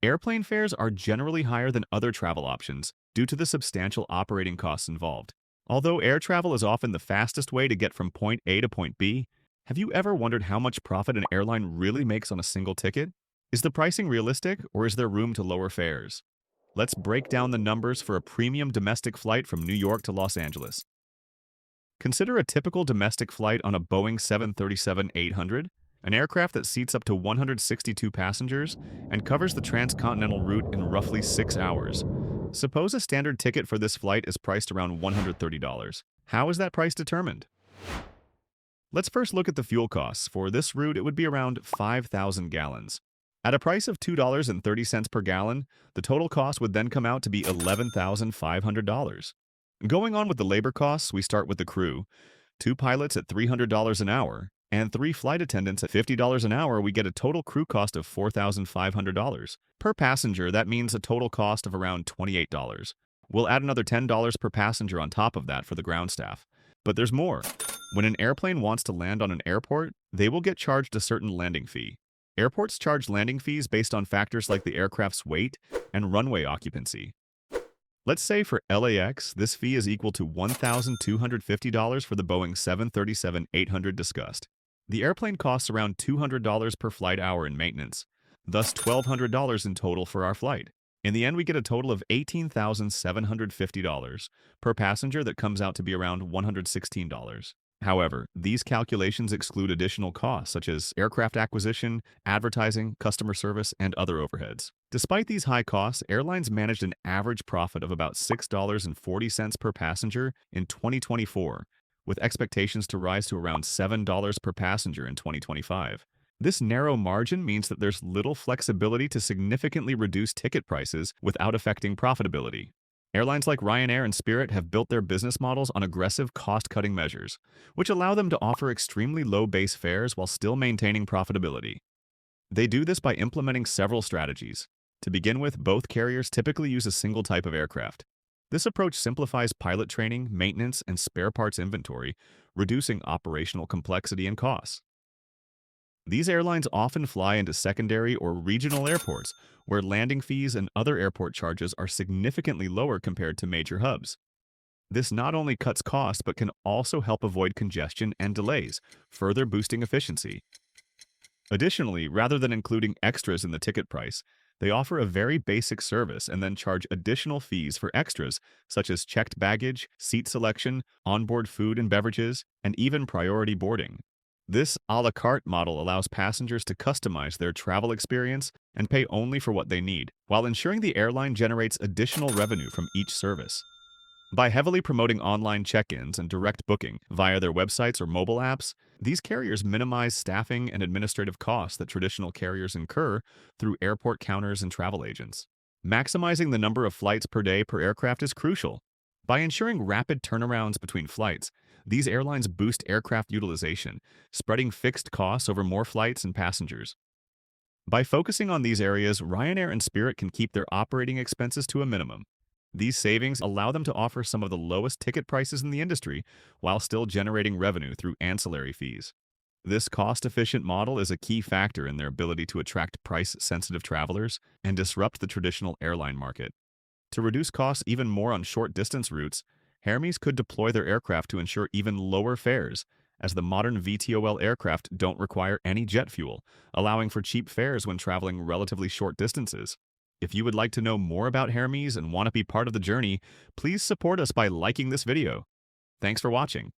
Airplane fares are generally higher than other travel options due to the substantial operating costs involved. Although air travel is often the fastest way to get from point A to point B, have you ever wondered how much profit an airline really makes on a single ticket? Is the pricing realistic, or is there room to lower fares? Let's break down the numbers for a premium domestic flight from New York to Los Angeles. Consider a typical domestic flight on a Boeing 737-800, an aircraft that seats up to 162 passengers and covers the transcontinental route in roughly 6 hours. Suppose a standard ticket for this flight is priced around $130. How is that price determined? Let's first look at the fuel costs. For this route, it would be around 5,000 gallons. At a price of $2.30 per gallon, the total cost would then come out to be $11,500. Going on with the labor costs, we start with the crew. 2 pilots at $300 an hour, and 3 flight attendants at $50 an hour, we get a total crew cost of $4,500. Per passenger, that means a total cost of around $28. We'll add another $10 per passenger on top of that for the ground staff. But there's more. When an airplane wants to land on an airport, they will get charged a certain landing fee. Airports charge landing fees based on factors like the aircraft's weight and runway occupancy. Let's say for LAX, this fee is equal to $1,250 for the Boeing 737-800 discussed. The airplane costs around $200 per flight hour in maintenance, thus $1,200 in total for our flight. In the end, we get a total of $18,750 per passenger that comes out to be around $116. However, these calculations exclude additional costs such as aircraft acquisition, advertising, customer service, and other overheads. Despite these high costs, airlines managed an average profit of about $6.40 per passenger in 2024, with expectations to rise to around $7 per passenger in 2025. This narrow margin means that there's little flexibility to significantly reduce ticket prices without affecting profitability. Airlines like Ryanair and Spirit have built their business models on aggressive cost-cutting measures, which allow them to offer extremely low base fares while still maintaining profitability. They do this by implementing several strategies. To begin with, both carriers typically use a single type of aircraft. This approach simplifies pilot training, maintenance, and spare parts inventory, reducing operational complexity and costs. These airlines often fly into secondary or regional airports, where landing fees and other airport charges are significantly lower compared to major hubs. This not only cuts costs but can also help avoid congestion and delays, further boosting efficiency. Additionally, rather than including extras in the ticket price, they offer a very basic service and then charge additional fees for extras such as checked baggage, seat selection, onboard food and beverages, and even priority boarding. This a la carte model allows passengers to customize their travel experience and pay only for what they need, while ensuring the airline generates additional revenue from each service. By heavily promoting online check-ins and direct booking via their websites or mobile apps, these carriers minimize staffing and administrative costs that traditional carriers incur through airport counters and travel agents. Maximizing the number of flights per day per aircraft is crucial. By ensuring rapid turnarounds between flights, these airlines boost aircraft utilization, spreading fixed costs over more flights and passengers. By focusing on these areas, Ryanair and Spirit can keep their operating expenses to a minimum. These savings allow them to offer some of the lowest ticket prices in the industry while still generating revenue through ancillary fees. This cost-efficient model is a key factor in their ability to attract price-sensitive travelers and disrupt the traditional airline market. To reduce costs even more on short-distance routes, Haermes could deploy their aircraft to ensure even lower fares, as the modern VTOL aircraft don't require any jet fuel, allowing for cheap fares when traveling relatively short distances. If you would like to know more about Haermes and want to be part of the journey, please support us by liking this video. Thanks for watching.